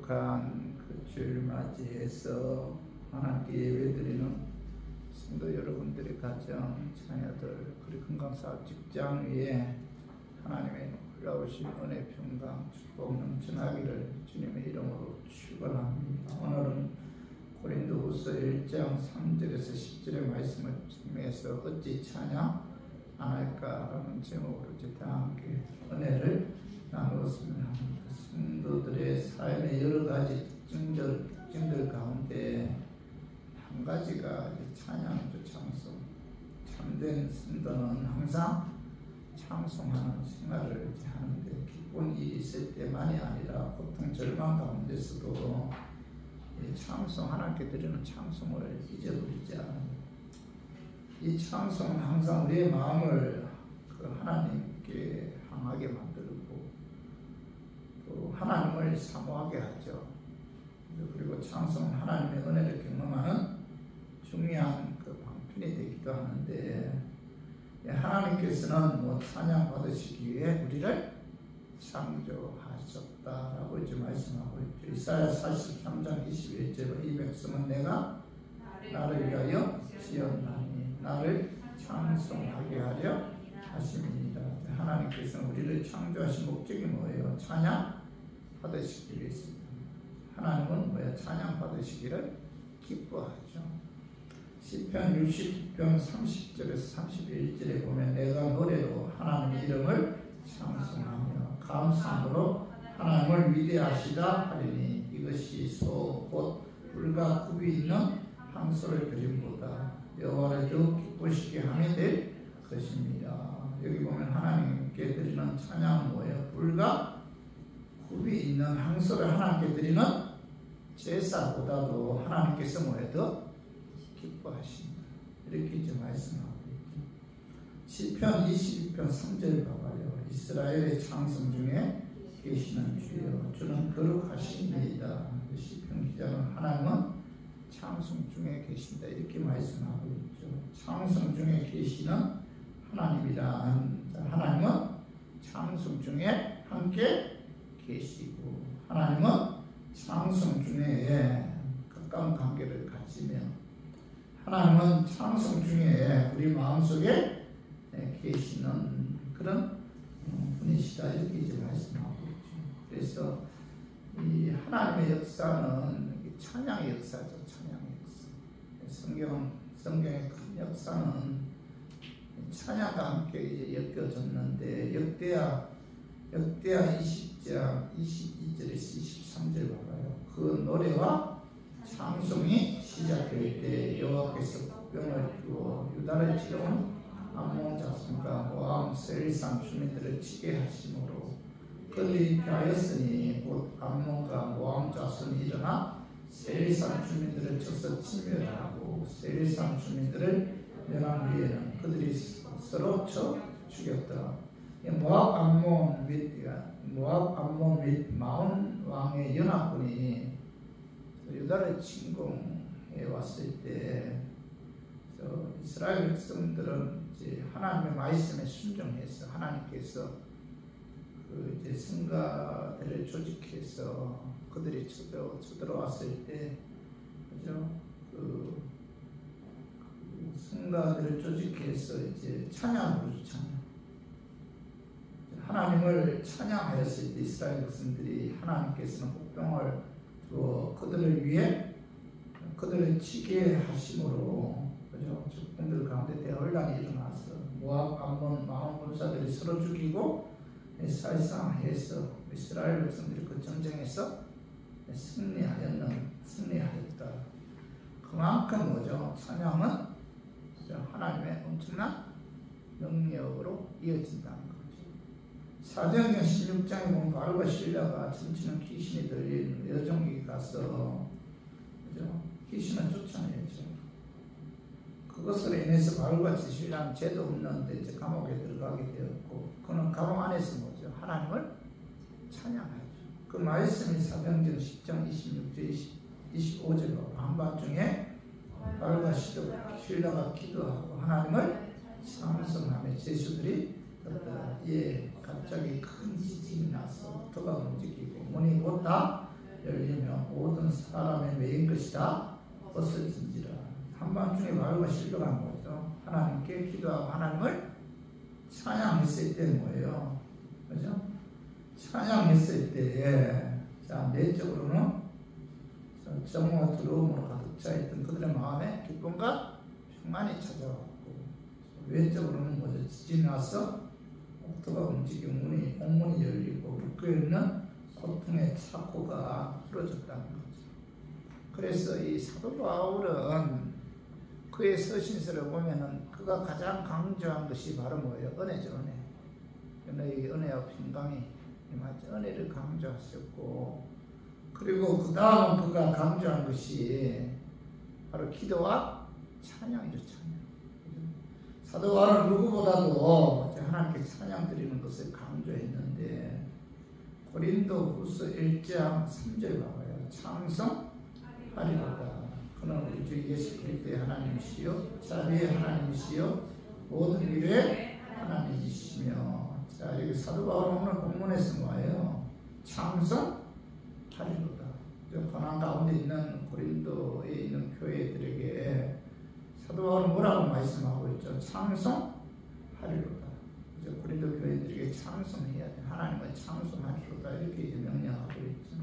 거룩한 그 주일을 맞이해서 하나님께 예배드리는 성도 여러분들의 가정, 자녀들, 그리고 건강사업 직장 위에 하나님의 놀라우신 은혜, 평강, 축복 넘쳐나기를 주님의 이름으로 축원합니다. 오늘은 고린도후서 1장 3절에서 10절의 말씀을 통해서 어찌 찬양 안 할까라는 제목으로 다 함께 은혜를 나누었습니다. 성도들의 삶의 여러 가지 특징들 가운데 한 가지가 찬양이죠. 찬송. 참된 성도는 항상 찬송하는 생활을 하는데, 기쁜 일이 있을 때만이 아니라 보통 절망 가운데서도 찬송, 하나님께 드리는 찬송을 잊어버리지 않아요. 이 찬송은 항상 우리의 마음을 그 하나님께 향하게 만들고 또 하나님을 사모하게 하죠. 그리고 찬송은 하나님의 은혜를 경험하는 중요한 그 방편이 되기도 하는데, 하나님께서는 찬양 받으시기 위해 우리를 창조하셨다라고 이제 말씀하고 있죠. 이사야 43장 21절에 이 백성은 내가 나를 위하여 지었나니 나를 찬송하게 하려 하심이니라. 하나님께서는 우리를 창조하신 목적이 뭐예요? 찬양 받으시기 위해서입니다. 하나님은 뭐예요? 찬양 받으시기를 기뻐하죠. 시편 60편 30절에서 31절에 보면 내가 노래로 하나님의 이름을 찬송하며 감사함으로 하나님을 위대하시다 하리니 이것이 소 곧 불과 굽이 있는 항소를 드림보다 여호와를 더욱 기쁘시게 함이 될 것입니다. 여기 보면 하나님께 드리는 찬양은 뭐예요? 불과 굽이 있는 항소를 하나님께 드리는 제사보다도 하나님께서 뭐예요? 더 기뻐하신다. 이렇게 이제 말씀하고 있죠. 시편 22편 3절 봐봐요. 이스라엘의 찬송 중에 계시는 주여 주는 거룩하십니다. 시편 기자는 하나님은 찬송 중에 계신다 이렇게 말씀하고 있죠. 찬송 중에 계시는 하나님이라. 하나님은 찬송 중에 함께 계시고 하나님은 찬송 중에 가까운 관계를 가지며 하나님은 찬송 중에 우리 마음속에 계시는 그런 분이시다 이렇게 이제 말씀하고 있죠. 그래서 이 하나님의 역사는 찬양의 역사죠. 찬양의 역사. 성경의 큰 역사는 찬양과 함께 엮여졌는데 역대하 20장 22절에서 23절 봐봐요. 그 노래와 찬송이 시작될 때 여호와께서 국병을 두어 유다를 치러온 암몬 자손과 모압 세일산 주민들을 치게 하심으로 그들이 피하였으니 곧 암몬과 모압 자손이 일어나 세일산 주민들을 쳐서 침멸하고 세일산 주민들을 멸한 후에는 그들이 서로 쳐 죽였더라. 모압 암몬 및 마온 왕의 연합군이 유다를 침공해 왔을 때 이스라엘 백성들은 이제 하나님의 말씀에 순종해서 하나님께서 그 이제 성가대를 조직해서 그들이 쳐들어왔을 때 그죠? 그 성가대를 조직해서 이제 찬양을 부르죠. 하나님을 찬양하였을 때 이스라엘 백성들이 하나님께서는 국병을 두어 그들을 위해 그들을 치게 하심으로 그죠? 적군들 가운데 대혼란이 일어나서 모압, 암몬, 마온 군사들이 서로 죽이고 살상해서 이스라엘 백성들이 그 전쟁에서 승리하였다. 그만큼 뭐죠? 찬양은 하나님의 엄청난 능력으로 이어진다는 거죠. 사도행전 16장에 보면 바울과 실라가 춤추는 귀신이 들린 여종에게 가서 그죠? 귀신은 쫓아내죠. 그것으로 인해서 바울과 실라는 죄도 없는데 이제 감옥에 들어가게 되었고, 그는 감옥 안에서 뭐죠? 하나님을 찬양하죠. 그 말씀이 사도행전 10장 26절 25절로 한밤중에 바울과 실라가 기도하고 하나님을 찬송하며 제수들이 떴더라. 갑자기 큰 지진이 나서 터가 움직이고 문이 곧 다 열리며 모든 사람의 매인 것이 다 벗어진지라. 한밤중에 바울과 실로가 한 거죠. 하나님께 기도하고 하나님을 찬양했을 때 뭐예요? 그죠? 찬양했을 때에 자, 내적으로는 정오와 두려움으로 가득 차 있던 그들의 마음에 기쁨과 평안이 찾아왔고, 외적으로는 뭐죠? 지진이 와서 옥토가 움직이고 옥문이 열리고 묶여있는 고통의 차고가 풀어졌다는 거죠. 그래서 이 사도 바울은 그의 서신서를 보면은 그가 가장 강조한 것이 바로 뭐예요? 은혜죠, 은혜. 너희 은혜와 평강이 임하지. 은혜를 강조하셨고, 그리고 그 다음 그가 강조한 것이 바로 기도와 찬양이죠, 찬양. 사도 바울은 누구보다도 하나님께 찬양 드리는 것을 강조했는데, 고린도후서 1장 3절 봐봐요. 찬송하리로다. 그는 우리 주 예수 그리스도의 하나님이시요 자비의 하나님이시요 모든 일의 하나님이시며. 자, 여기 사도 바울은 오늘 본문에서 뭐예요? 찬송하리로다. 고난 가운데 있는 고린도에 있는 교회들에게 사도 바울은 뭐라고 말씀하고 있죠? 찬송하리로다. 고린도 교회들에게 찬송해야 돼. 하나님을 찬송하리로다. 이렇게 이제 명령하고 있죠.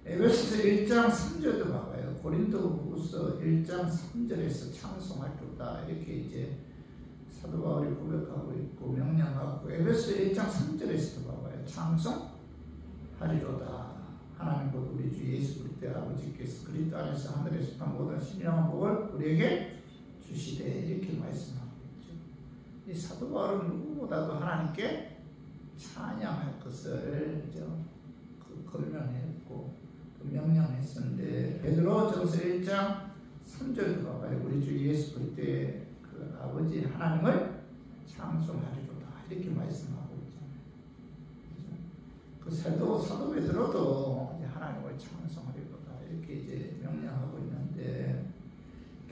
에베소서 1장 3절도 봐봐요. 고린도후서 1장 3절에서 찬송하리로다. 이렇게 이제 사도 바울이 고백하고 있고 명령하고, 에베소서 1장 3절에서도 봐봐요. 찬송하리로다. 하나님 곧 우리 주 예수 그리스도의 아버지께서 그리스도 안에서 하늘에 속한 모든 신령한 복을 우리에게 주시되 이렇게 말씀하고 있죠. 이 사도 바울은 누구보다도 하나님께 찬양할 것을 권면했고 명령했었는데, 베드로전서 1장 3절도 봐봐요. 우리 주 예수 그리스도의 그 아버지 하나님을 찬송하리로다. 이렇게 말씀하고 있잖아요. 그 사도 베드로도 하나님을 찬송하리로다. 이렇게 이제 명령하고 있는데,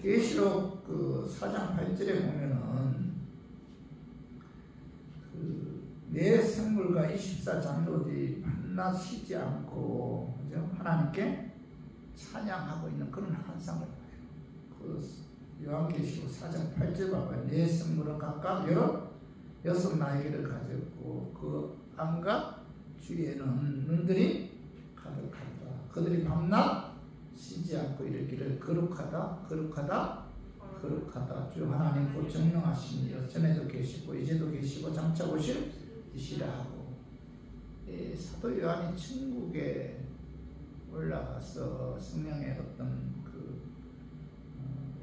계시록 그 4장 8절에 보면은 내 생물과 24장로들이 밤낮 쉬지 않고 그죠? 하나님께 찬양하고 있는 그런 환상을 봐요. 그 요한계시록 4장 8절 봐봐요. 내 생물은 각각 6 날개를 가졌고 그 안과 주위에는 눈들이 가득하다. 그들이 밤낮 쉬지 않고 이르기를 거룩하다, 거룩하다, 거룩하다. 주 하나님 곧 정령하시니 전에도 계시고 이제도 계시고 장차 오실 이시라 하고. 사도 요한이 천국에 올라가서 성령의 어떤 그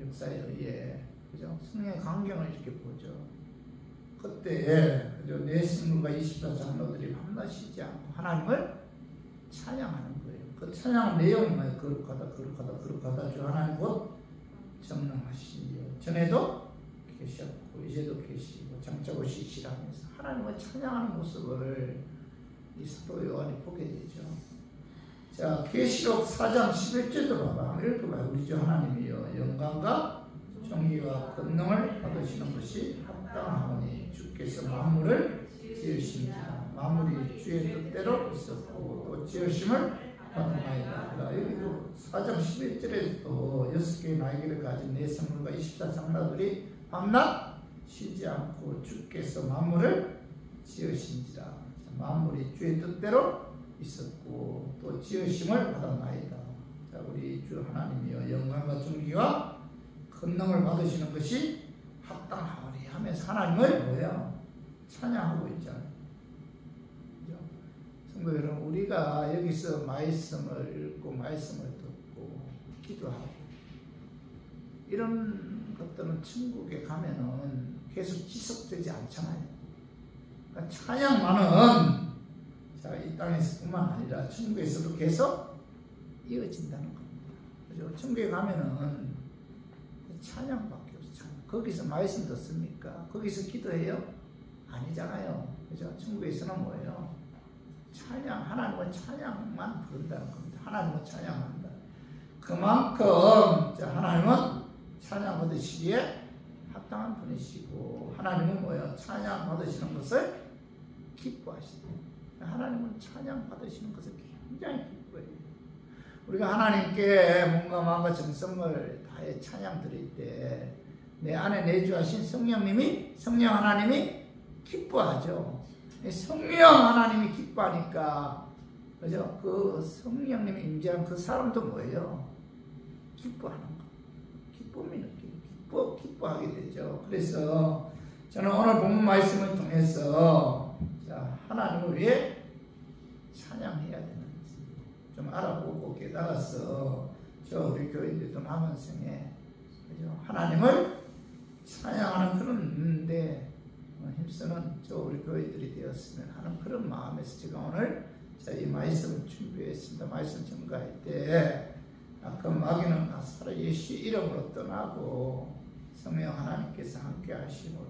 역사에 의해 그죠? 성령의 광경을 이렇게 보죠. 그때 그죠? 내 생물과 24장로들이 밤낮 쉬지 않고 하나님을 찬양하는 거예요. 그 찬양 내용이 뭐예요? 거룩하다, 거룩하다, 거룩하다. 주 하나님 곧 정령하시니 전에도 계셨고 이제도 계시고 장차 오시시라 하면서 하나님을 찬양하는 모습을 이 사도 요한이 보게 되죠. 자, 계시록 4장 11절도 봐봐. 한번 읽어봐요. 우리 주 하나님이여 영광과 정의와 권능을 받으시는 것이 합당하오니 주께서 만물을 지으십니다. 만물이 주의 뜻대로 있었고 또 지으심을 받나이다. 여기도 4장 11절에도 6개의 날개를 가진 네 생물과 24장로들이 밤낮 쉬지 않고 주께서 만물을 지으신지라. 만물이 주의 뜻대로 있었고 또 지으심을 받았나이다. 자, 우리 주 하나님이여 영광과 존귀와 권능을 받으시는 것이 합당하오니 하면서 하나님을 뭐예요? 찬양하고 있잖아요. 그죠? 성도 여러분, 우리가 여기서 말씀을 읽고 말씀을 듣고 기도하고 이런 것들은 천국에 가면은 계속 지속되지 않잖아요. 그러니까 찬양만은 자, 이 땅에서뿐만 아니라 천국에서도 계속 이어진다는 겁니다. 그죠? 천국에 가면은 찬양밖에 없어. 찬양. 거기서 말씀 듣습니까? 거기서 기도해요? 아니잖아요. 그죠? 천국에서는 뭐예요? 찬양, 하나님은 찬양만 부른다는 겁니다. 하나님은 찬양한다. 그만큼 자, 하나님은 찬양 받으시기에 합당한 분이시고 하나님은 뭐예요? 찬양 받으시는 것을 기뻐하시다. 하나님은 찬양 받으시는 것을 굉장히 기뻐해요. 우리가 하나님께 몸과 마음과 정성을 다해 찬양 드릴 때 내 안에 내주하신 성령 하나님이 기뻐하죠. 성령 하나님이 기뻐하니까, 그죠? 그 성령님이 임재한 그 사람도 뭐예요? 기뻐하는 거. 기쁨이 느끼고 기뻐하게 되죠. 그래서 저는 오늘 본문 말씀을 통해서 하나님을 왜 찬양해야 되는지 좀 알아보고 깨달아서 우리 교인들도 남은 생에, 그죠? 하나님을 찬양하는 그런 힘쓰는 우리 교회들이 되었으면 하는 그런 마음에서 제가 오늘 이 말씀을 준비했습니다. 말씀 전가할 때 그 마귀는 나사렛 예수 이름으로 떠나고 성령 하나님께서 함께 하심으로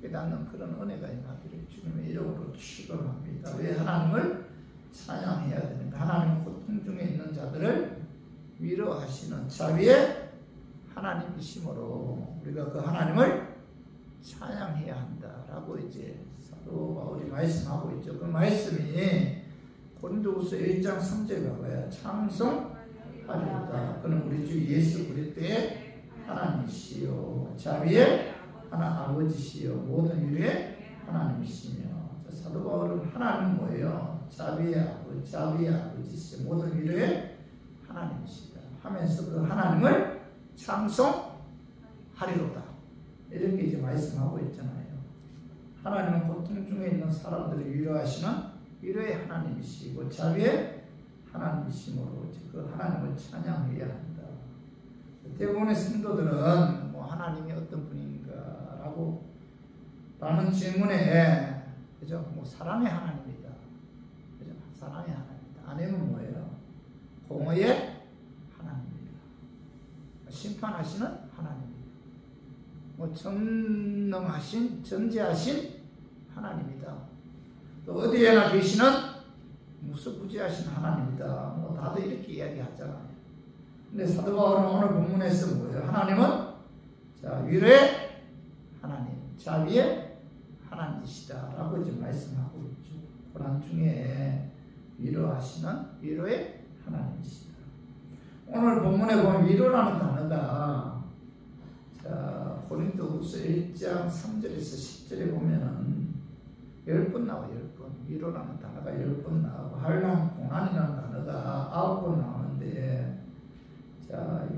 깨닫는 그런 은혜가 임하기를 주님의 이름으로 축원합니다. 왜 하나님을 찬양해야 되는가? 하나님 고통 중에 있는 자들을 위로하시는 자비의 하나님이심으로 우리가 그 하나님을 찬양해야 한다라고 이제 사도 바울이 말씀하고 있죠. 그 말씀이 고린도후서 1장 3절에 봐봐요. 찬송하리로다. 그는 우리 주 예수 그리스도의 하나님이시요 자비의 아버지시요 모든 위로의 하나님이시며, 사도 바울은 하나님 뭐예요? 자비의 아버지시요 모든 위로의 하나님이시다 하면서 그 하나님을 찬송하리로다 이렇게 이제 말씀하고 있잖아요. 하나님은 고통 중에 있는 사람들을 위로하시는 위로의 하나님이시고 자비의 하나님이시므로 그 하나님을 찬양해야 한다. 대부분의 성도들은 하나님이 어떤 분인가라고 라는 질문에, 그죠? 사랑의 하나님이다. 그죠? 사랑의 하나님이다. 아니면 뭐예요? 공의의 하나님이다. 심판하시는 하나님이다. 전능하신, 전지하신 하나님이다. 또 어디에나 계시는 무소부지하신 하나님이다. 다들 이렇게 이야기하잖아요. 근데 사도 바울은 오늘 본문에서 뭐예요? 하나님은 위로의 하나님, 자비의 하나님이시다라고 지금 말씀하고 있죠. 고난 중에 위로하시는 위로의 하나님이시다. 오늘 본문에 보면 위로라는 단어가 고린도후서 1장 3절에서 10절에 보면은 10번 나와요. 10번. 위로라는 단어가 10번 나오고 한란 고난이라는 단어가 9번 나오는데,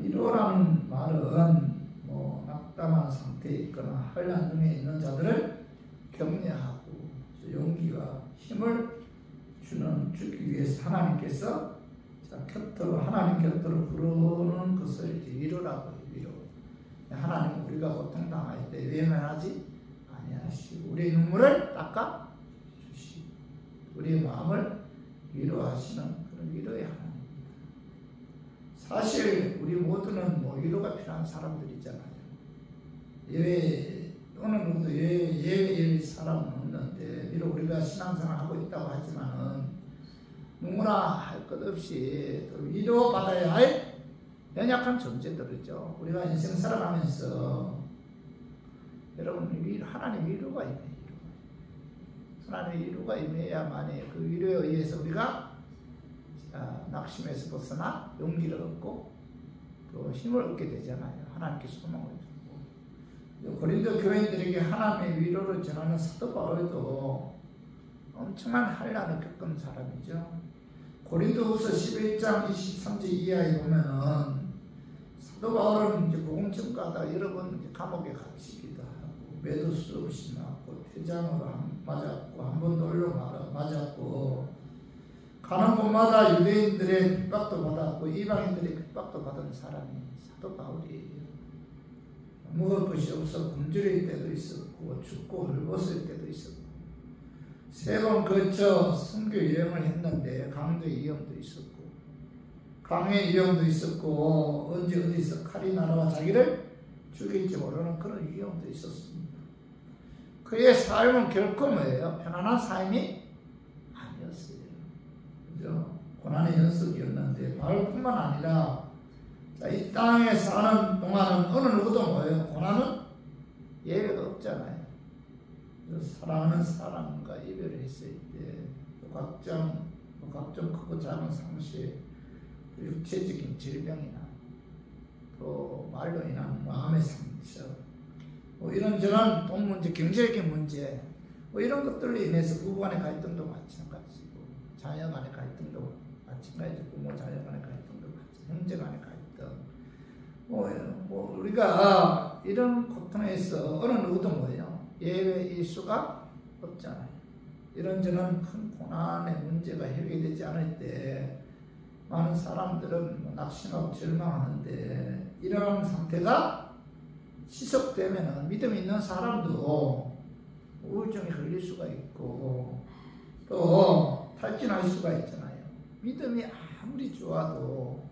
위로라는 말은 낙담한 상태에 있거나 한란 중에 있는 자들을 격려하고 용기와 힘을 주기 위해서 하나님께서 하나님 곁으로 부르는 것을 이제 위로라고 해요. 위로. 하나님은 우리가 고통당할 때 외면하지 아니하시고 우리의 눈물을 닦아 주시고 우리의 마음을 위로하시는 그런 위로의 하나님입니다. 사실 우리 모두는 위로가 필요한 사람들이잖아요. 어느 누구도 예외의 사람은 없는데, 비록 우리가 신앙생활을 하고 있다고 하지만은 누구나 할 것 없이 위로받아야 할 연약한 존재들이죠. 우리가 인생 살아가면서 여러분 하나님 위로가 임해요. 하나님의 위로가 임해야만이 그 위로에 의해서 우리가 낙심에서 벗어나 용기를 얻고 또 힘을 얻게 되잖아요. 하나님께 소망을 주고. 고린도 교인들에게 하나님의 위로를 전하는 사도 바울도 엄청난 한란을 겪은 사람이죠. 고린도후서 11장 23절 이하에 보면은 사도 바울은 이제 복음 전가하다 여러 번 감옥에 갇히기도 하고 매도 수 없이 맞고 퇴장으로 맞았고 한 번 돌로 맞았고 가는 곳마다 유대인들의 핍박도 받았고 이방인들의 핍박도 받은 사람이 사도 바울이에요. 먹을 것이 없어 굶주릴 때도 있었고 춥고 헐벗을 때도 있었고 3번 거쳐 선교 여행을 했는데 강도의 위험도 있었고 강의 위험도 있었고 언제 어디서 칼이 날아와 자기를 죽일지 모르는 그런 위험도 있었습니다. 그의 삶은 결코 뭐예요? 편안한 삶이 아니었어요. 그죠? 고난의 연속이었는데 바울뿐만 아니라 이 땅에 사는 동안은 어느 누구도 뭐예요? 고난은 예외가 없잖아요. 사랑하는 사람과 이별을 했을 때 또 각종 크고 작은 상실, 육체적인 질병이나 또 말로 인한 마음의 상처, 뭐 이런저런 돈 문제, 경제적인 문제, 뭐 이런 것들로 인해서 부부 간의 갈등도 마찬가지고, 자녀 간의 갈등도 마찬가지고, 부모 자녀 간의 갈등도 마찬가지고, 형제 간의 갈등. 뭐 우리가 이런 고통에서 어느 누구도 뭐예요? 예외일 수가 없잖아요. 이런저런 큰 고난의 문제가 해결되지 않을 때 많은 사람들은 낙심하고 절망하는데, 이런 상태가 지속되면 믿음 있는 사람도 우울증에 걸릴 수가 있고 또 탈진할 수가 있잖아요. 믿음이 아무리 좋아도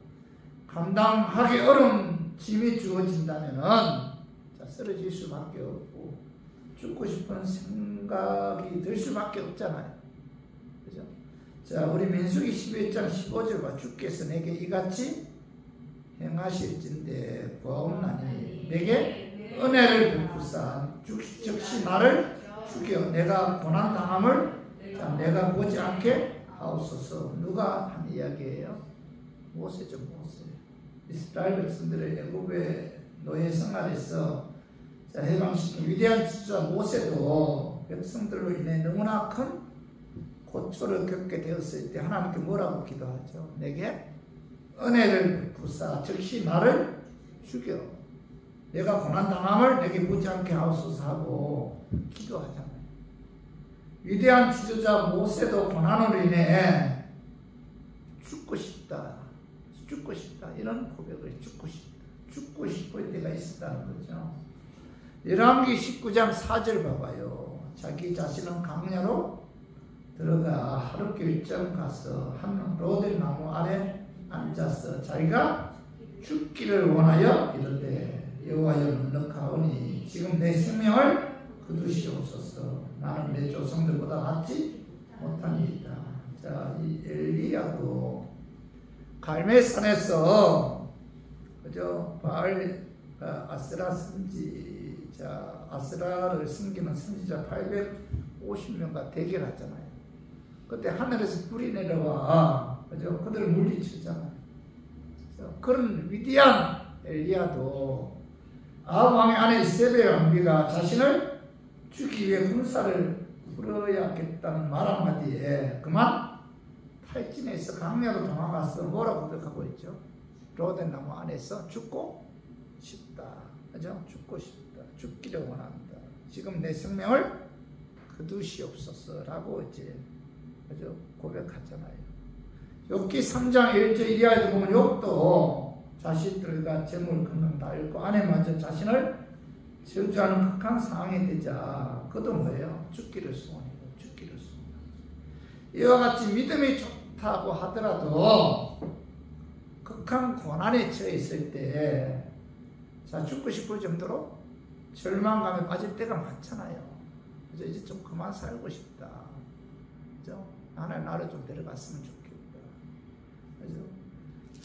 감당하기 어려운 짐이 주어진다면 쓰러질 수밖에 없고 죽고 싶은 생각이 들 수밖에 없잖아요. 그죠? 자, 우리 민수기 11장 15절 봐. 주께서 내게 이같이 행하실진대 구하옵나니 내게 은혜를 베푸사 즉시 나를 죽여 내가 고난당함을 내가 보지 않게 하옵소서. 누가 한 이야기예요? 모세죠. 모세. 이스라엘 백성들의 애굽의 노예 생활에서 해방시킨 위대한 지도자 모세도 백성들로 인해 너무나 큰 고초를 겪게 되었을 때 하나님께 뭐라고 기도하죠? 내게 은혜를 베푸사 즉시 나를 죽여 내가 고난당함을 내게 보지 않게 하옵소서 하고 기도하잖아요. 위대한 지도자 모세도 고난으로 인해 죽고 싶다 이런 고백을 죽고 싶을 때가 있었다는 거죠. 열왕기 19장 4절 봐봐요. 자기 자신은 강야로 들어가 하루 길쯤 가서 한 로델 나무 아래 앉아서 자기가 죽기를 원하여 이르되 여호와여 넉넉하오니 지금 내 생명을 거두시옵소서. 나는 내 조상들보다 낫지 못하니이다. 자, 이 엘리야도 갈멜산에서 그죠? 바알 아스라 선지자 아스라를 섬기는 선지자 850명과 대결하잖아요. 그때 하늘에서 불이 내려와 그죠? 그들을 물리치잖아요. 그런 위대한 엘리야도 아합 왕의 아내 이세벨 왕비가 자신을 죽이기 위해 군사를 풀어야겠다는 말 한마디에 그만 탈진해서 강야로 도망가서 뭐라고 고백하고 있죠? 로덴 나무 안에서 죽고 싶다. 그죠? 죽고 싶다. 죽기를 원한다. 지금 내 생명을 거두시옵소서라고 이제 그죠? 고백하잖아요. 욥기 3장 1절 이하에도 보면 욥도 자식들과 재물 건강 다 잃고 아내마저 자신을 저주하는 극한 상황이 되자 그도 뭐예요? 죽기를 소원해요. 죽기를 소원해요. 이와 같이 믿음이 좋다고 하더라도 극한 고난에 처해 있을 때 자, 죽고 싶을 정도로 절망감에 빠질 때가 많잖아요. 그래서 이제 좀 그만 살고 싶다. 그죠? 하나님 나를 좀 데려갔으면 좋겠다. 그죠?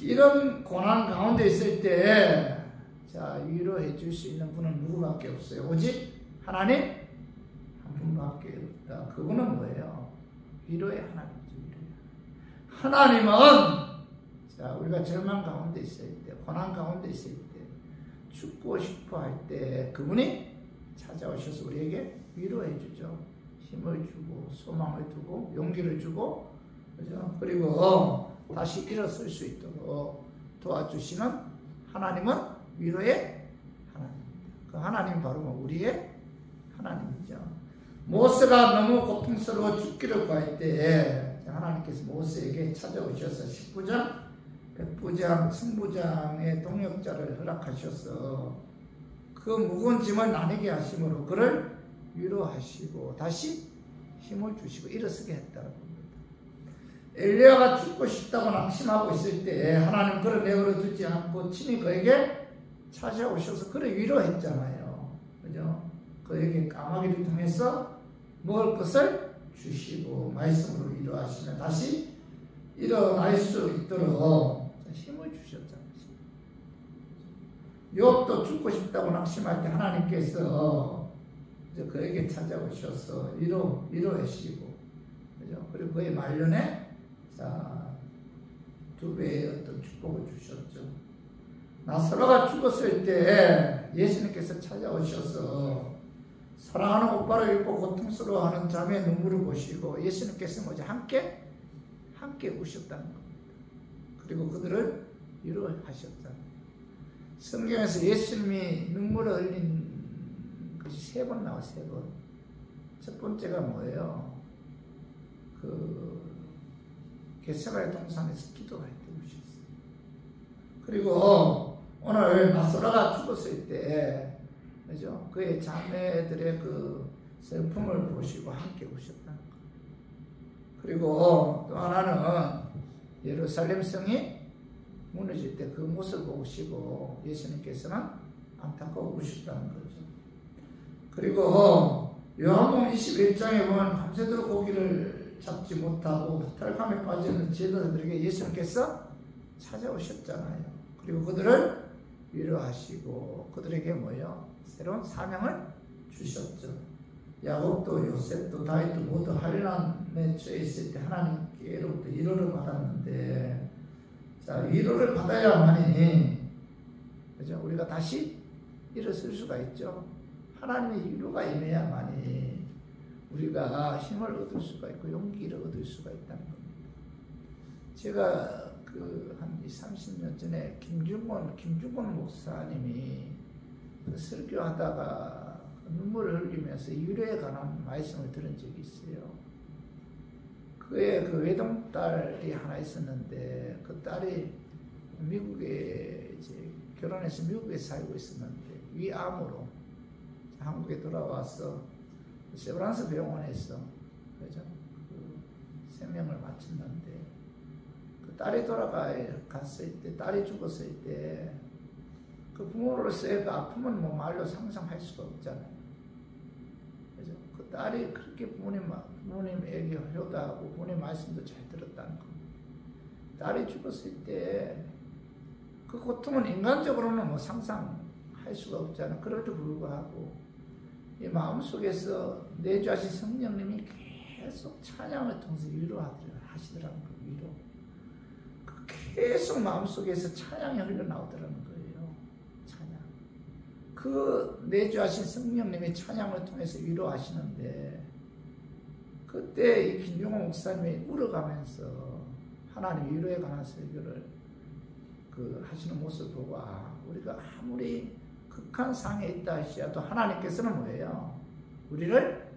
이런 고난 가운데 있을 때 자, 위로해 줄 수 있는 분은 누구밖에 없어요. 오직 하나님 한 분밖에 없다. 그분은 뭐예요? 위로의 하나님이죠. 하나님은 자, 우리가 절망 가운데 있을 때, 고난 가운데 있을 때, 죽고 싶어 할 때 그분이 찾아오셔서 우리에게 위로해 주죠. 힘을 주고 소망을 주고 용기를 주고 그죠? 그리고 다시 일어설 수 있도록 도와주시는 하나님은 위로의 하나님입니다. 그 하나님 바로 우리의 하나님이죠. 모세가 너무 고통스러워 죽기를 구할 때 하나님께서 모세에게 찾아오셔서 19장, 100부장, 천부장의 동역자를 허락하셔서 그 무거운 짐을 나누게 하심으로 그를 위로하시고 다시 힘을 주시고 일어서게 했다는 겁니다. 엘리야가 죽고 싶다고 낙심하고 있을 때 하나님 그를 내버려 두지 않고 친히 그에게 찾아오셔서 그를 위로했잖아요. 그죠? 그에게 까마귀를 통해서 먹을 것을 주시고 말씀으로 위로하시면 다시 일어날 수 있도록 힘을 주셨잖아요. 욥도 죽고 싶다고 낙심할 때 하나님께서 그에게 찾아오셔서 위로하시고 그죠? 그리고 그의 말년에 자, 2배의 어떤 축복을 주셨죠. 나사로가 죽었을 때 예수님께서 찾아오셔서 사랑하는 오빠를 잃고 고통스러워하는 자매의 눈물을 보시고 예수님께서 뭐지? 함께 우셨다는 겁니다. 그리고 그들을 위로하셨다. 성경에서 예수님이 눈물을 흘린 것이 3번 나와, 3번. 첫 번째가 뭐예요? 겟세마네 동산에서 기도할 때 우셨어요. 그리고 오늘 나사로가 죽었을 때, 그죠? 그의 자매들의 그 슬픔을 보시고 함께 우셨다는 거. 그리고 또 하나는 예루살렘 성이 무너질 때 그 모습을 보시고 예수님께서는 안타까워 우셨다는 거죠. 그리고 요한복음 21장에 보면 밤새도록 고기를 잡지 못하고 탈감에 빠지는 제자들에게 예수님께서 찾아오셨잖아요. 그리고 그들을 위로하시고 그들에게 뭐예요? 새로운 사명을 주셨죠. 야곱도 요셉도 다윗도 모두 환난에 처해 있을 때 하나님께로부터 위로를 받았는데, 자, 위로를 받아야만이, 그죠? 우리가 다시 일어설 수가 있죠. 하나님의 위로가 임해야만이 우리가 힘을 얻을 수가 있고 용기를 얻을 수가 있다는 겁니다. 제가 한 30년 전에 김중곤 목사님이 설교하다가 눈물을 흘리면서 위로에 관한 말씀을 들은 적이 있어요. 그의 외동딸이 하나 있었는데 그 딸이 미국에 이제 결혼해서 미국에 살고 있었는데 위암으로 한국에 돌아와서 세브란스 병원에서 그죠? 생명을 마쳤는데 그 딸이 돌아갔을 때, 딸이 죽었을 때 그 부모로서의 그 아픔은 뭐 말로 상상할 수가 없잖아요. 그죠? 그 딸이 그렇게 부모님에게 효도하고 부모님 말씀도 잘 들었다는 겁니다. 딸이 죽었을 때 그 고통은 인간적으로는 뭐 상상할 수가 없잖아요. 그럼에도 불구하고 이 마음속에서 내주하신 성령님이 계속 찬양을 통해서 위로하시더라는 거예요. 위로. 계속 마음속에서 찬양이 흘러나오더라는 거예요. 찬양. 그 내주하신 성령님이 찬양을 통해서 위로하시는데 그때 이 김종호 목사님이 울어가면서 하나님 위로에 관한 설교를 하시는 모습을 보고 우리가 아무리 극한 상에 있다 하시더라도 하나님께서는 뭐예요? 우리를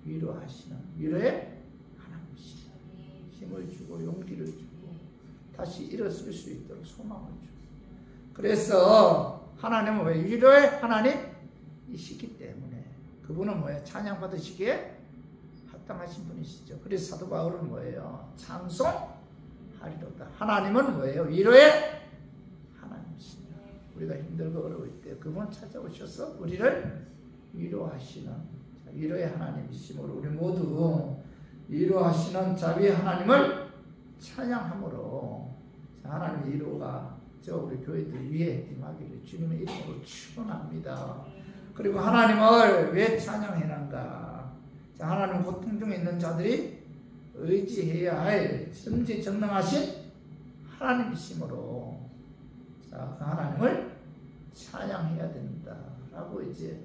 위로하시는 위로의 하나님이시다. 힘을 주고 용기를 주고 다시 일어설 수 있도록 소망을 주고. 그래서 하나님은 왜 위로의 하나님이시기 때문에 그분은 뭐예요? 찬양 받으시기에 합당하신 분이시죠. 그래서 사도 바울은 뭐예요? 찬송하리로다. 하나님은 뭐예요? 위로의 하나님이시다. 우리가 힘들고 어려울 때 그분 찾아오셔서 우리를 위로하시는 위로의 하나님이시므로 우리 모두 위로하시는 자비의 하나님을 찬양함으로 하나님의 위로가 우리 교회들 위에 임하기를 주님의 이름으로 축원합니다. 그리고 하나님을 왜 찬양해란가? 하나님 고통 중에 있는 자들이 의지해야 할 전지전능하신 하나님이시므로 그 하나님을 찬양해야 된다라고 이제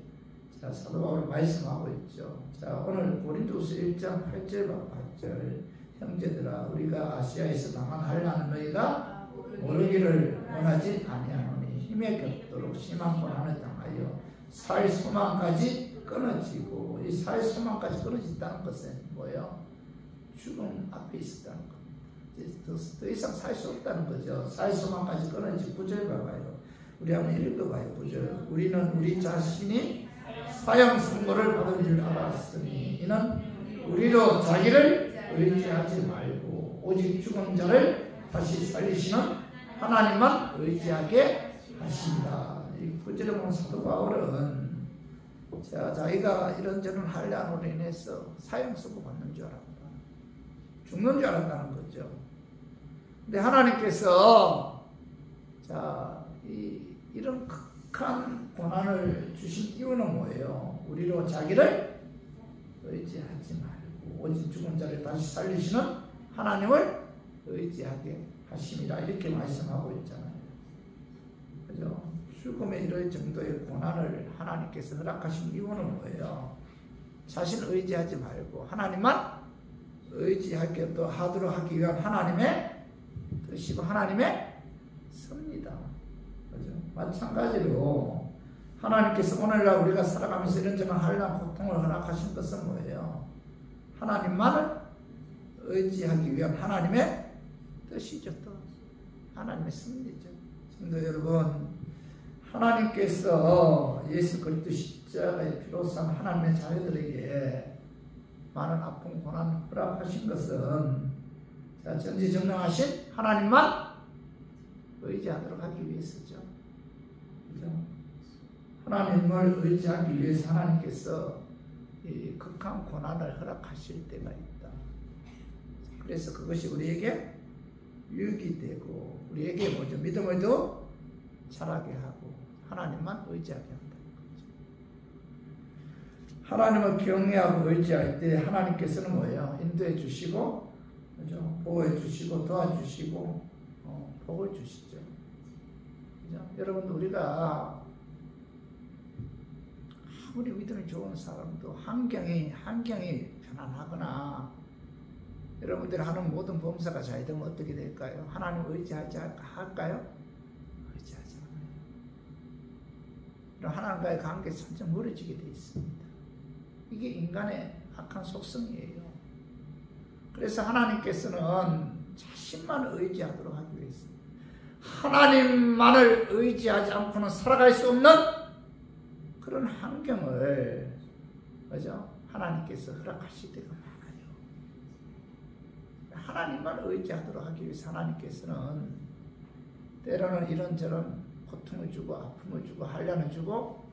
사도 바울이 말씀하고 있죠. 자, 오늘 고린도서 1장 8절과 8절 형제들아 우리가 아시아에서 당한 환난을 너희가 모르기를 원하지 아니하노니 힘에 겹도록 심한 고난을 당하여 살 소망까지 끊어지고 이 살 소망까지 끊어진다는 것은 뭐예요? 죽음 앞에 있었다는 겁니다. 더 이상 살 수 없다는 거죠. 살 소망까지 끊어지고 9절 봐봐요. 우리 한번 읽어봐요. 9절. 우리는 우리 자신이 사형 선고를 받은 줄 알았으니 이는 우리로 자기를 의지하지 말고 오직 죽은 자를 다시 살리시는 하나님만 의지하게 하신다. 이 9절에 보면 사도 바울은 자기가 이런저런 환난으로 인해서 사형 선고 받는 줄 알았다. 죽는 줄 알았다는 거죠. 근데 하나님께서 이런 극한 고난을 주신 이유는 뭐예요? 우리로 자기를 의지하지 말고 오직 죽은 자를 다시 살리시는 하나님을 의지하게 하심이라 이렇게 말씀하고 있잖아요. 그죠? 죽음에 이를 정도의 고난을 하나님께서 허락하신 이유는 뭐예요? 자신 의지하지 말고 하나님만 하도록 하기 위한 하나님의 뜻이고 하나님의 섭니다. 그죠? 마찬가지로 하나님께서 오늘날 우리가 살아가면서 이런저런 한란 고통을 허락하신 것은 뭐예요? 하나님만을 의지하기 위한 하나님의 뜻이죠. 또 하나님의 섭리죠. 성도 여러분, 하나님께서 예수 그리스도 십자가의 피로 산 하나님의 자녀들에게 많은 아픔 고난 허락하신 것은 전지전능하신 하나님만 의지하도록 하기 위해서죠. 그죠? 하나님을 의지하기 위해서 하나님께서 이 극한 고난을 허락하실 때가 있다. 그래서 그것이 우리에게 유익이 되고 우리에게 뭐죠? 믿음을도 자라게 하고 하나님만 의지하게 한다. 하나님을 경외하고 의지할 때 하나님께서는 뭐예요? 인도해 주시고, 그죠? 보호해 주시고, 도와주시고, 복을 주시죠. 그죠? 여러분, 우리가 아무리 믿음이 좋은 사람도 환경이 편안하거나 여러분들이 하는 모든 범사가 잘 되면 어떻게 될까요? 하나님 의지하지 할까요? 의지하지 않아요. 그럼 하나님과의 관계가 점점 멀어지게 되어 있습니다. 이게 인간의 악한 속성이에요. 그래서 하나님께서는 자신만 의지하도록 하기 위해서 하나님만을 의지하지 않고는 살아갈 수 없는 그런 환경을 그죠? 하나님께서 허락하실 때가 많아요. 하나님만 의지하도록 하기 위해서 하나님께서는 때로는 이런저런 고통을 주고 아픔을 주고 한란을 주고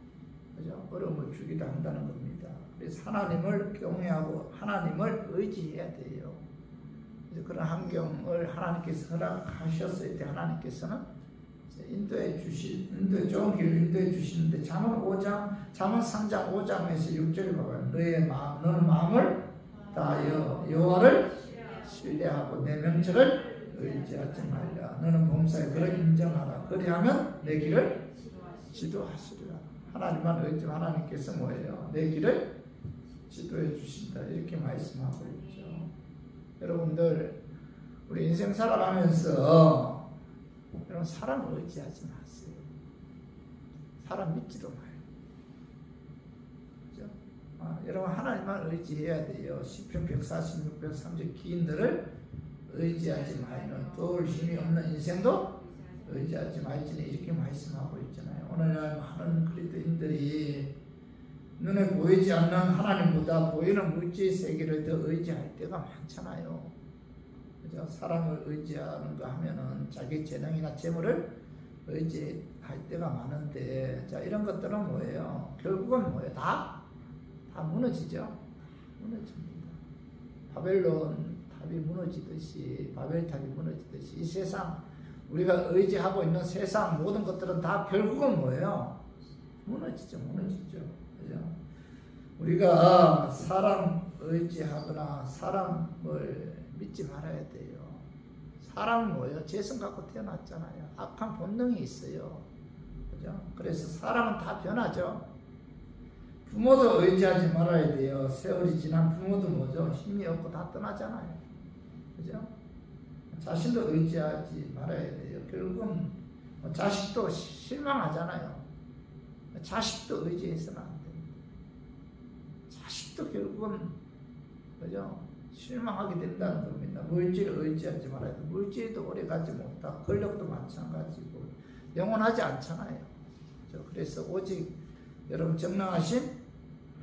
그죠? 어려움을 주기도 한다는 겁니다. 그래서 하나님을 경외하고 하나님을 의지해야 돼요. 그래서 그런 환경을 하나님께서 허락하셨을 때 하나님께서는 좋은 길을 인도해 주시는데 잠언 3장 5장에서 6절에 보면 너는 마음을 다하여 여호와를 신뢰하고 내 명철을 의지하지 말라. 너는 범사에 그를 인정하라. 그리하면 내 길을 지도하시리라. 하나님만 의지하면 하나님께서 뭐예요? 내 길을 지도해 주신다. 이렇게 말씀하고 있죠. 여러분들 우리 인생 살아가면서 여러분 사람을 의지하지 마세요. 사람 믿지도 마요. 그죠? 여러분 하나님만 의지해야 돼요. 시편 146편 3절 기인들을 의지하지 마이는 도울 힘이 없는 인생도 의지하지 마이지는 이렇게 말씀하고 있잖아요. 오늘날 많은 그리스도인들이 눈에 보이지 않는 하나님보다 보이는 물질 세계를 더 의지할 때가 많잖아요. 그죠? 사람을 의지하는 거 하면은 자기 재능이나 재물을 의지할 때가 많은데, 자, 이런 것들은 뭐예요? 결국은 뭐예요? 다 무너지죠? 무너집니다. 바벨론 탑이 무너지듯이, 바벨탑이 무너지듯이, 이 세상, 우리가 의지하고 있는 세상 모든 것들은 다 결국은 뭐예요? 무너지죠. 그죠? 우리가 사람 의지하거나 사람을 믿지 말아야 돼요. 사람은 뭐예요? 재성 갖고 태어났잖아요. 악한 본능이 있어요. 그죠? 그래서 사람은 다 변하죠. 부모도 의지하지 말아야 돼요. 세월이 지난 부모도 뭐죠? 힘이 없고 다 떠나잖아요. 그죠? 자신도 의지하지 말아야 돼요. 결국은 자식도 실망하잖아요. 자식도 의지해서는 안 됩니다. 자식도 결국은 그죠? 실망하게 된다는 겁니다. 물질을 의지하지 말아야 돼. 물질도 오래 가지 못하고 권력도 마찬가지고 영원하지 않잖아요. 그래서 오직 여러분 전능하신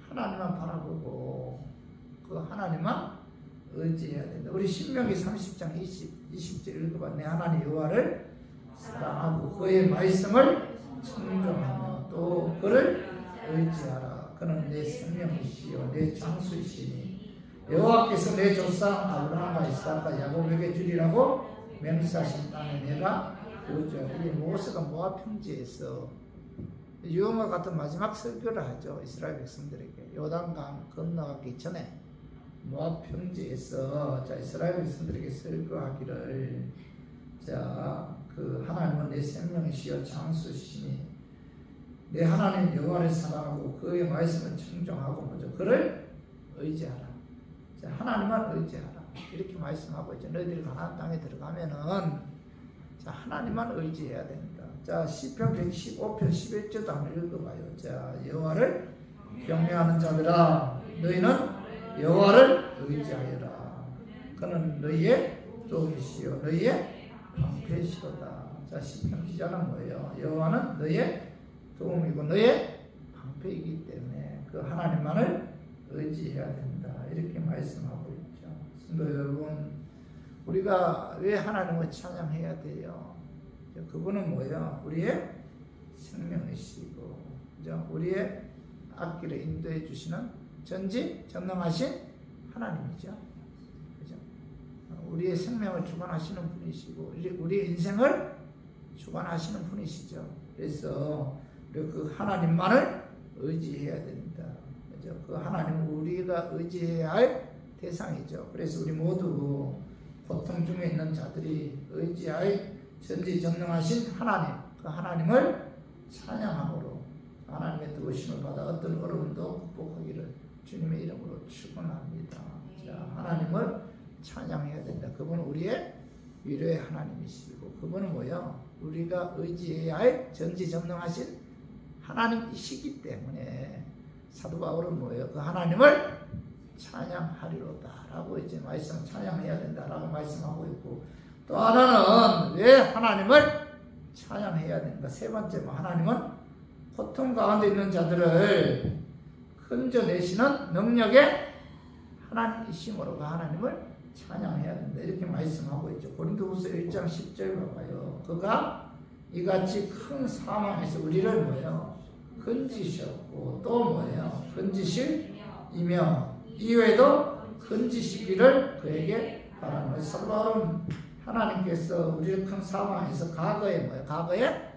하나님만 바라보고 그 하나님만 의지해야 된다. 우리 신명기 30장 20절 읽어봐. 내 하나님 여호와를 사랑하고 그의 말씀을 청종하며 또 그를 의지하라. 그는 내 생명이시요 내 장수이시니 여호와께서 내 조상 아브라함과 이삭과 야곱에게 주리라고 맹세하신 땅에 내가 거주하리니. 모세가 모압 평지에서 유언과 같은 마지막 설교를 하죠. 이스라엘 백성들에게 요단강 건너가기 전에 모압 평지에서 자 이스라엘 백성들에게 설교하기를 자, 그 하나님은 내 생명이시여 장수시니 내 하나님 여호와를 사랑하고 그의 말씀을 청종하고 뭐죠? 그를 의지하라. 자, 하나님만 의지하라. 이렇게 말씀하고 있죠. 너희들이 가나안 땅에 들어가면은 자, 하나님만 의지해야 된다. 자, 시편 115편 11절도 한번 읽어봐요. 자, 여호와를 경외하는 자들아 너희는 여호와를 의지하여라. 그는 너희의 도움이시요 너희의 방패시로다. 자, 시편 기자는 뭐예요? 여호와는 너희의 도움이고 너희의 방패이기 때문에 그 하나님만을 의지해야 된다. 이렇게 말씀하고 있죠. 성도 여러분, 우리가 왜 하나님을 찬양해야 돼요? 그분은 뭐예요? 우리의 생명이시고, 그죠? 우리의 앞길을 인도해 주시는 전지전능하신 하나님이죠. 그죠? 우리의 생명을 주관하시는 분이시고, 우리의 인생을 주관하시는 분이시죠. 그래서 그 하나님만을 의지해야 된다. 그죠? 그 하나님은 우리가 의지해야 할 대상이죠. 그래서 우리 모두 고통 중에 있는 자들이 의지할 전지전능하신 하나님, 그 하나님을 찬양함으로 하나님의 도우심을 받아 어떤 어려움도 극복하기를 주님의 이름으로 축원합니다. 자, 하나님을 찬양해야 된다. 그분은 우리의 위로의 하나님이시고, 그분은 뭐예요? 우리가 의지해야 할 전지전능하신 하나님이시기 때문에 사도 바울은 뭐예요? 그 하나님을 찬양하리로다 라고 이제 찬양해야 된다라고 말씀하고 있고, 또 하나는 왜 하나님을 찬양해야 되는가? 세 번째, 하나님은 고통 가운데 있는 자들을 건져내시는 능력의 하나님이심으로 그 하나님을 찬양해야 된다. 이렇게 말씀하고 있죠. 고린도후서 1장 10절 봐봐요. 그가 이같이 큰 사망에서 우리를 뭐예요? 건지셨고, 또 뭐예요? 건지실이며 이외에도 건지시기를 그에게 바라는 사도 바울은 하나님께서 우리를 큰 사망에서 과거에 뭐예요? 과거에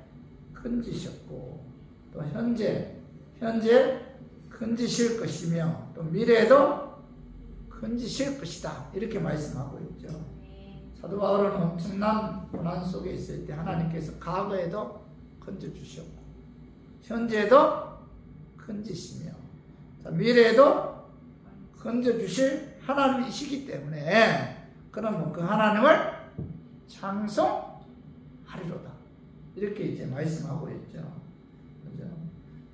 건지셨고, 또 현재 건지실 것이며, 또 미래에도 건지실 것이다. 이렇게 말씀하고 있죠. 사도 바울은 엄청난 고난 속에 있을 때 하나님께서 과거에도 건져주셨고, 현재에도 건지시며, 미래에도 건져주실 하나님이시기 때문에 그러면 그 하나님을 찬송하리로다. 이렇게 이제 말씀하고 있죠. 그죠?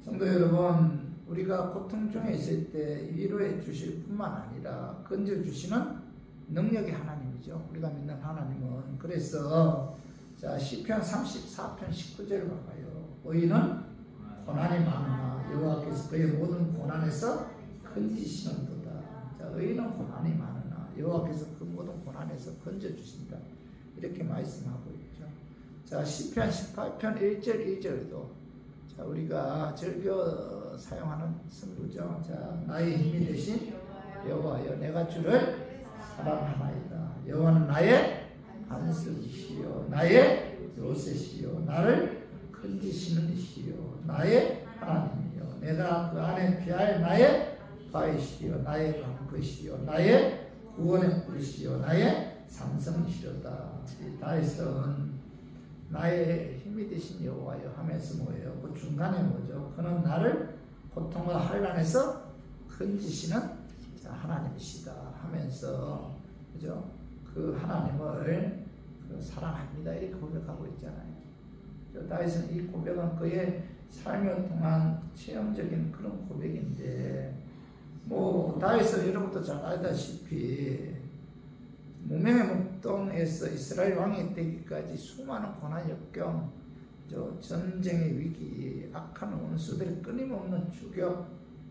성도 여러분, 우리가 고통 중에 있을 때 위로해 주실 뿐만 아니라 건져주시는 능력의 하나님이죠. 우리가 믿는 하나님은. 그래서 자, 시편 34편 19절 봐봐요. 의인은 고난이 많으나 여호와께서 그의 모든 고난에서 건지시는도다. 자, 의인은 고난이 많으나 여호와께서 그 모든 고난에서 건져주신다. 이렇게 말씀하고 있죠. 자, 시편 18편 1절 2절도 자, 우리가 즐겨 사용하는 성구죠. 자, 나의 힘이 되신 여호와여, 내가 주를 사랑하나이다. 여호와는 나의 반석이시요 나의 요새시요 나를 건지시는 이시요 나의 하나님이요, 내가 그 안에 피할 나의 바위시요 나의 방패시요 나의 구원의 뿔이시요 나의 산성이시로다. 다윗은 나의 힘이 되신 여호와여 하면서 뭐예요? 그 중간에 뭐죠? 그는 나를 고통과 환난에서 건지시는 하나님이시다 하면서, 그죠? 그 하나님을 사랑합니다. 이렇게 고백하고 있잖아요. 다윗은 이 고백은 그의 삶의 동안 체험적인 그런 고백인데, 다윗은 여러분도 잘 알다시피 무명의 목동에서 이스라엘 왕이 되기까지 수많은 고난 역경, 전쟁의 위기, 악한 원수들의 끊임없는 추격,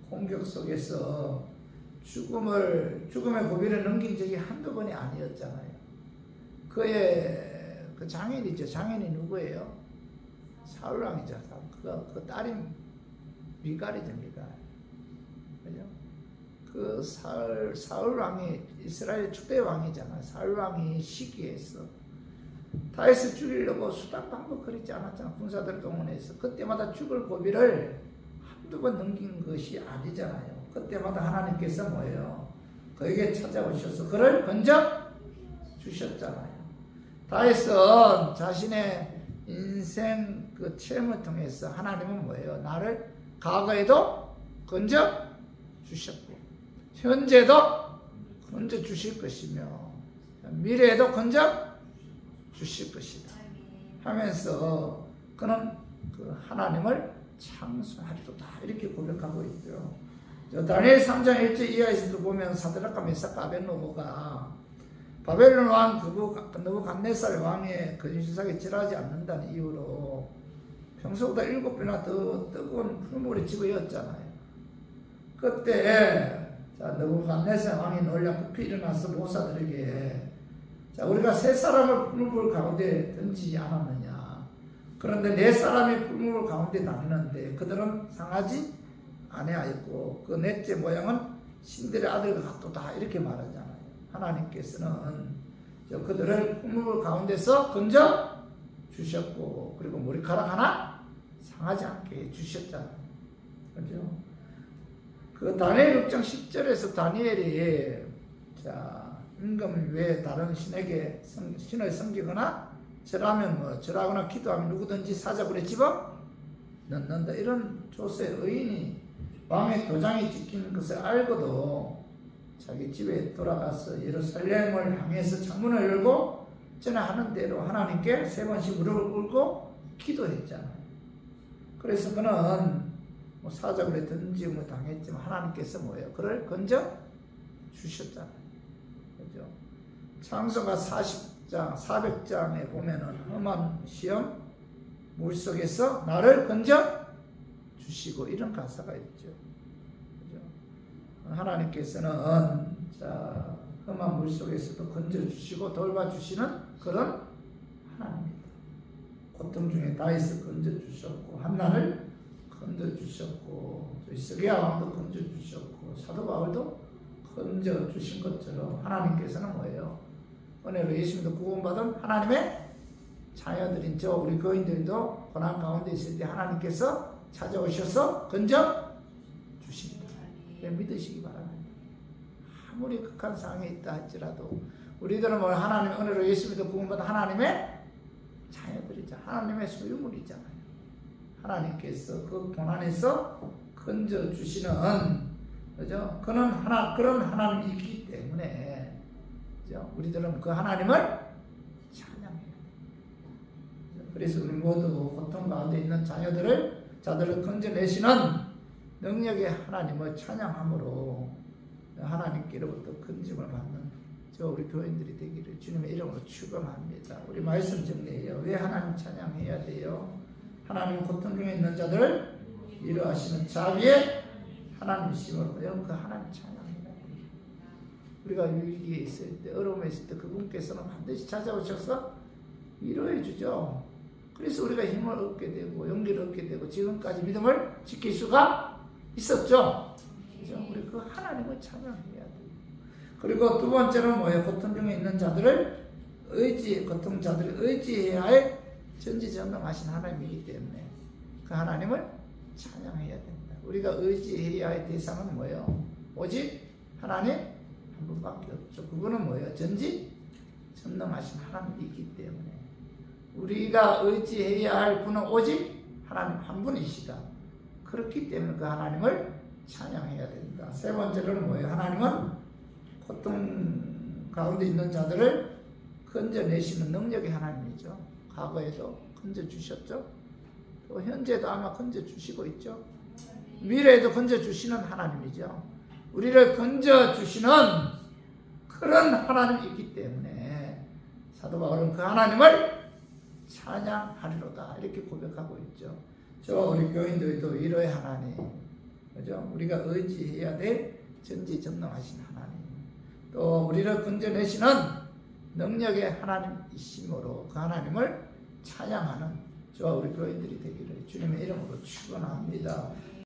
공격 속에서 죽음의 고비를 넘긴 적이 한두 번이 아니었잖아요. 그의 그 장인이죠. 장인이 누구예요? 사울왕이죠. 그 딸이 미갈이죠. 미갈. 그죠? 그 사울왕이 이스라엘 초대 왕이잖아요. 사울왕이 시기해서 다윗을 죽이려고 수단 방법 그리지 않았잖아. 군사들 동원해서. 그때마다 죽을 고비를 한두 번 넘긴 것이 아니잖아요. 그때마다 하나님께서 뭐예요? 그에게 찾아오셔서 그를 건져 주셨잖아요. 다윗은 자신의 인생 그 체험을 통해서 하나님은 뭐예요? 나를 과거에도 건져 주셨고 현재도 건져 주실 것이며 미래에도 건져 주실 것이다 하면서 그는 그 하나님을 찬송하리로다 이렇게 고백하고 있죠. 다니엘 3장 1절 이하에서도 보면 사드락과 메삭과 아벳노고가 바벨론 왕 느부갓네살 왕의 근심사에 절하지 않는다는 이유로 평소보다 7배나 더 뜨거운 풀물에 집어였잖아요. 그때 느부갓네살 왕이 놀라 급히 일어나서 모사들에게 우리가 3사람을 풀물 가운데 던지지 않았느냐. 그런데 4사람이 풀물 가운데 다니는데 그들은 상하지 아니하였고 그 넷째 모양은 신들의 아들과 같도다 이렇게 말하잖아요. 하나님께서는 그들을 풀물 가운데서 건져 주셨고 그리고 머리카락 하나 상하지 않게 해주셨잖아요. 그죠? 그 다니엘 6장 10절에서 다니엘이 임금을 왜 다른 신에게 신을 섬기거나 절하면 절하거나 기도하면 누구든지 사자굴에 집어 넣는다 이런 조세 의인이 왕의 도장이 찍힌 것을 알고도 자기 집에 돌아가서 예루살렘을 향해서 창문을 열고 전에 하는 대로 하나님께 3번씩 무릎을 꿇고 기도했잖아요. 그래서 그는 사자굴에 던짐을 당했지만 하나님께서 그를 건져 주셨잖아요. 그죠? 창세가 40장, 400장에 보면은 험한 시험 물속에서 나를 건져 주시고 이런 가사가 있죠. 그죠? 하나님께서는 험한 물속에서도 건져 주시고 돌봐 주시는 그런 하나님입니다. 고통 중에 다윗을 건져 주셨고 한나를 건져 주셨고 스게야 왕도 건져 주셨고 사도 바울도 건져 주신 것처럼 하나님께서는 뭐예요? 은혜로 예수님도 구원받은 하나님의 자녀들인 우리 교인들도 고난 가운데 있을 때 하나님께서 찾아오셔서 건져 주십니다. 믿으시기 바랍니다. 아무리 극한 상황에 있다 할지라도 우리들은 하나님 은혜로 예수님도 구원받은 하나님의 자녀들이죠. 하나님의 소유물이잖아요. 하나님께서 그 고난에서 건져 주시는 그죠? 그런 하나님이기 때문에 그죠? 우리들은 그 하나님을 찬양해야 돼요. 그래서 우리 모두 고통 가운데 있는 자들을 건져내시는 능력의 하나님을 찬양함으로 하나님께로부터 건짐을 받는 우리 교인들이 되기를 주님의 이름으로 축원합니다. 우리 말씀 정리해요. 왜 하나님 찬양해야 돼요? 하나님 고통 중에 있는 자들을 위로하시는 자비의 하나님이시므로 그 하나님 찬양해야 돼요. 우리가 위기에 있을 때, 어려움에 있을 때 그분께서는 반드시 찾아오셔서 위로해 주죠. 그래서 우리가 힘을 얻게 되고 용기를 얻게 되고 지금까지 믿음을 지킬 수가 있었죠. 그죠? 우리 그 하나님을 찬양해야 돼요. 그리고 두 번째는 고통 중에 있는 자들을 고통자들을 의지해야 할 전지전능하신 하나님이기 때문에 그 하나님을 찬양해야 된다. 우리가 의지해야 할 대상은 오직 하나님 한 분밖에 없죠. 그분은 전지전능하신 하나님이기 때문에 우리가 의지해야 할 분은 오직 하나님 한 분이시다. 그렇기 때문에 그 하나님을 찬양해야 된다. 세 번째로는 하나님은 고통 가운데 있는 자들을 건져내시는 능력의 하나님이죠. 과거에도 건져주셨죠. 또 현재도 아마 건져주시고 있죠. 미래에도 건져주시는 하나님이죠. 우리를 건져주시는 그런 하나님이기 때문에 사도 바울은 그 하나님을 찬양하리로다 이렇게 고백하고 있죠. 우리 교인들도 위로의 하나님, 그죠? 우리가 의지해야 될 전지전능하신 하나님, 또 우리를 건져내시는 능력의 하나님이심으로 그 하나님을 찬양하는 저와 우리 교인들이 되기를 주님의 이름으로 축원합니다.